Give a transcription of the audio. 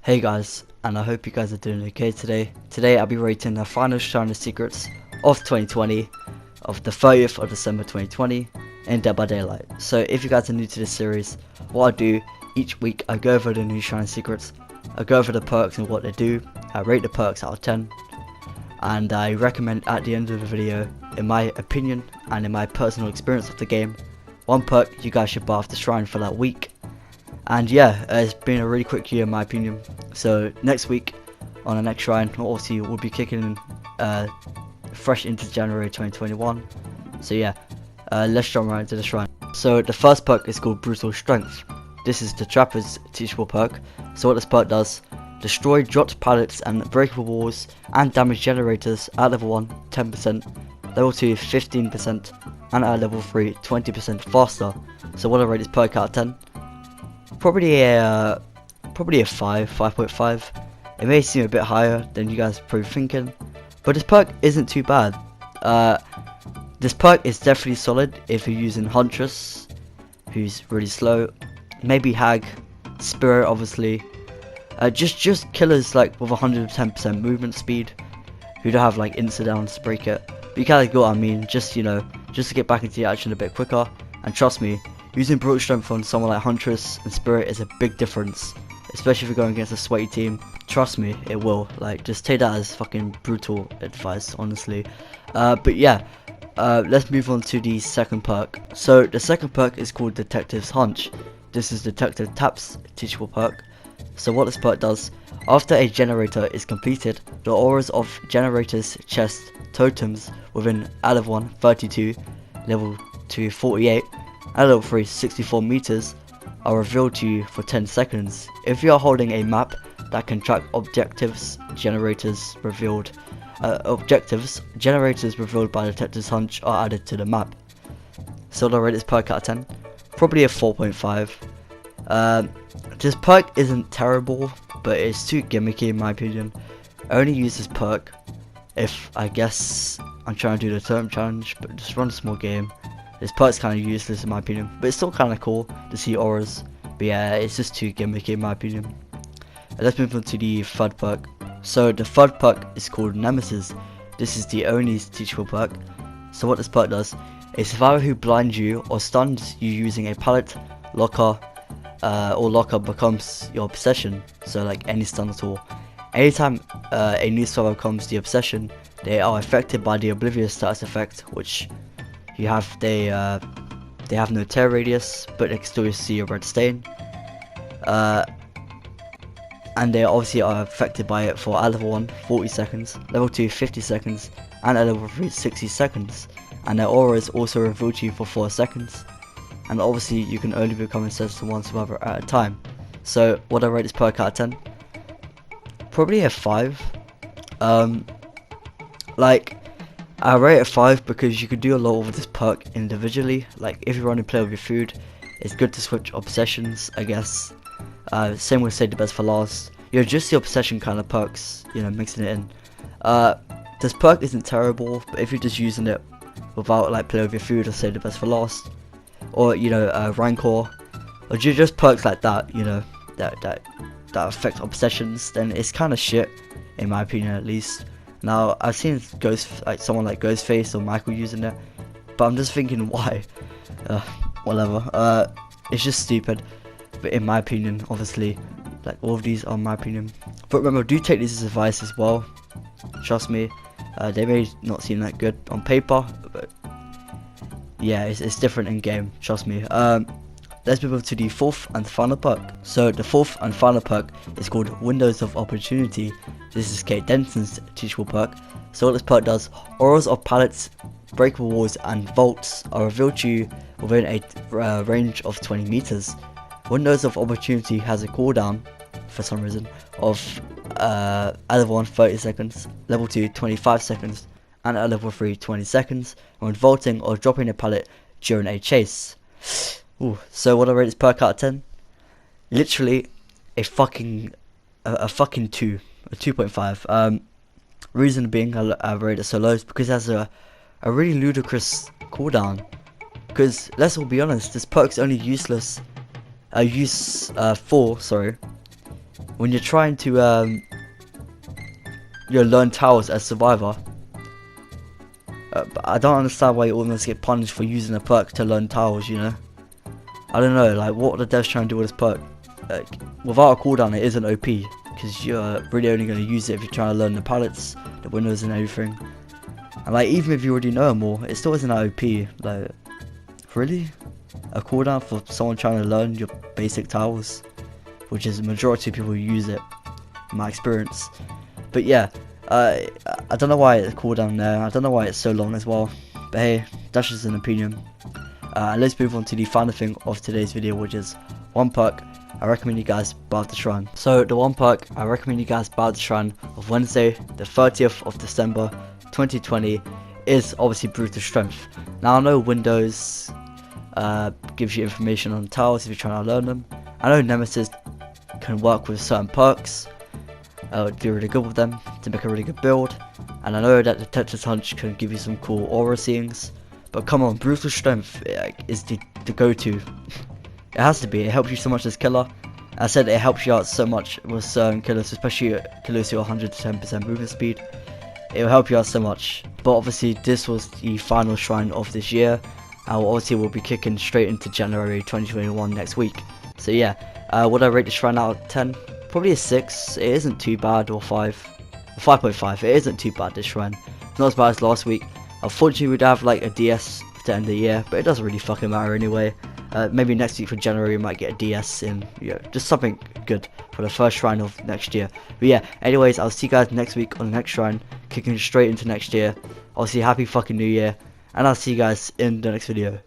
Hey guys, and I hope you guys are doing okay today. Today I'll be rating the final Shiner Secrets of 2020, of the 30th of December 2020 in Dead by Daylight. So if you guys are new to this series, what I do each week, I go over the new Shiner Secrets, I go over the perks and what they do, I rate the perks out of 10, and I recommend at the end of the video, in my opinion and in my personal experience of the game, one perk you guys should buy off the shrine for that week. And yeah, it's been a really quick year in my opinion. So next week on the next shrine, obviously we'll be kicking fresh into January 2021. So yeah, let's jump right into the shrine. So the first perk is called Brutal Strength. This is the Trapper's teachable perk. So what this perk does: destroy dropped pallets and breakable walls and damage generators at level 1 10%, level 2 15%, and at level 3 20% faster. So what I rate this perk out of 10? Probably a 5.5. It may seem a bit higher than you guys are probably thinking, but this perk isn't too bad. This perk is definitely solid if you're using Huntress, who's really slow, maybe Hag, Spirit obviously, just killers like with 110% movement speed, who don't have like insta downs to break it. But you kinda get what I mean, just to get back into the action a bit quicker. And trust me, using Brutal Strength on someone like Huntress and Spirit is a big difference, especially if you're going against a sweaty team. Trust me, it will. Like, just take that as fucking brutal advice, honestly. But yeah, let's move on to the second perk. So the second perk is called Detective's Hunch. This is Detective Tap's teachable perk. So what this perk does: after a generator is completed, the auras of generators, chest, totems within level 1 32, level 2 48, and level 3 64 meters are revealed to you for 10 seconds. If you are holding a map that can track objectives, generators revealed by Detective's Hunch are added to the map. So I'll rate this perk out of 10. Probably a 4.5. This perk isn't terrible, but it's too gimmicky in my opinion. I only use this perk if, I guess, I'm trying to do the term challenge, but just run a small game. This perk's kind of useless in my opinion, but it's still kind of cool to see auras. But yeah, it's just too gimmicky in my opinion. Let's move on to the third perk. So the third perk is called Nemesis. This is the only teachable perk. So what this perk does: a survivor who blinds you or stuns you using a pallet, locker, or locker becomes your obsession. So like any stun at all. Anytime a new survivor becomes the obsession, they are affected by the Oblivious status effect, which they have no tear radius, but they can still see a red stain. And they obviously are affected by it for level 1 40 seconds, level 2 50 seconds, and at level 3 60 seconds. And their aura is also revealed to you for 4 seconds. And obviously you can only become obsessed to one survivor at a time. So what I rate this perk out of 10? Probably a 5. I rate it 5 because you could do a lot with this perk individually. Like if you're running play with your food, it's good to switch obsessions, I guess. Same with Save the Best for Last. Just the obsession kind of perks, mixing it in. This perk isn't terrible, but if you're just using it without like play with your food or Save the Best for Last, or Rancor, or just perks like that, that affect obsessions, then it's kind of shit in my opinion at least. Now I've seen someone like Ghostface or Michael using it, but I'm just thinking why. Whatever. It's just stupid. But in my opinion, obviously, like all of these are my opinion. But remember, do take this as advice as well. Trust me, they may not seem that good on paper, but yeah, it's different in game. Trust me. Let's move on to the fourth and final perk. So the fourth and final perk is called Windows of Opportunity. This is Kate Denton's teachable perk. So what this perk does: auras of pallets, breakable walls, and vaults are revealed to you within a range of 20 meters. Windows of Opportunity has a cooldown, for some reason, of level 1 30 seconds, level 2 25 seconds, and at level 3 20 seconds when vaulting or dropping a pallet during a chase. Ooh, so what I rate this perk out of 10? Literally a fucking 2, a 2.5. Reason being I rate it so low is because it has a really ludicrous cooldown. Because let's all be honest, this perk's only useful when you're trying to learn towers as survivor, but I don't understand why you almost get punished for using a perk to learn towers, you know? I don't know, like, what are the devs trying to do with this perk? Like, without a cooldown, it isn't OP, because you're really only going to use it if you're trying to learn the palettes, the windows and everything. And like, even if you already know them all, it still isn't that OP. Like, really? A cooldown for someone trying to learn your basic towers? Which is the majority of people who use it, in my experience. But yeah, I don't know why it's cooldown there, I don't know why it's so long as well. But hey, that's just an opinion. Let's move on to the final thing of today's video, which is one perk I recommend you guys buy at the shrine. So the one perk I recommend you guys buy at the shrine of Wednesday, the 30th of December 2020 is obviously Brutal Strength. Now I know Windows gives you information on towers if you're trying to learn them. I know Nemesis can work with certain perks, would be really good with them to make a really good build. And I know that the Tetris Hunch can give you some cool aura seeings. But come on, Brutal Strength is the go-to. It has to be. It helps you so much as killer. I said it helps you out so much with certain killers, especially killers who are 110% movement speed. It will help you out so much. But obviously this was the final shrine of this year. And obviously we'll be kicking straight into January 2021 next week. So yeah, would I rate the shrine out of 10? Probably a 6. It isn't too bad, or 5. Or 5.5. It isn't too bad, this shrine. It's not as bad as last week. Unfortunately, we'd have like a DS at the end of the year, but it doesn't really fucking matter anyway. Maybe next week for January we might get a DS in, just something good for the first shrine of next year. But yeah, anyways, I'll see you guys next week on the next shrine, kicking straight into next year. Obviously, happy fucking new year, and I'll see you guys in the next video.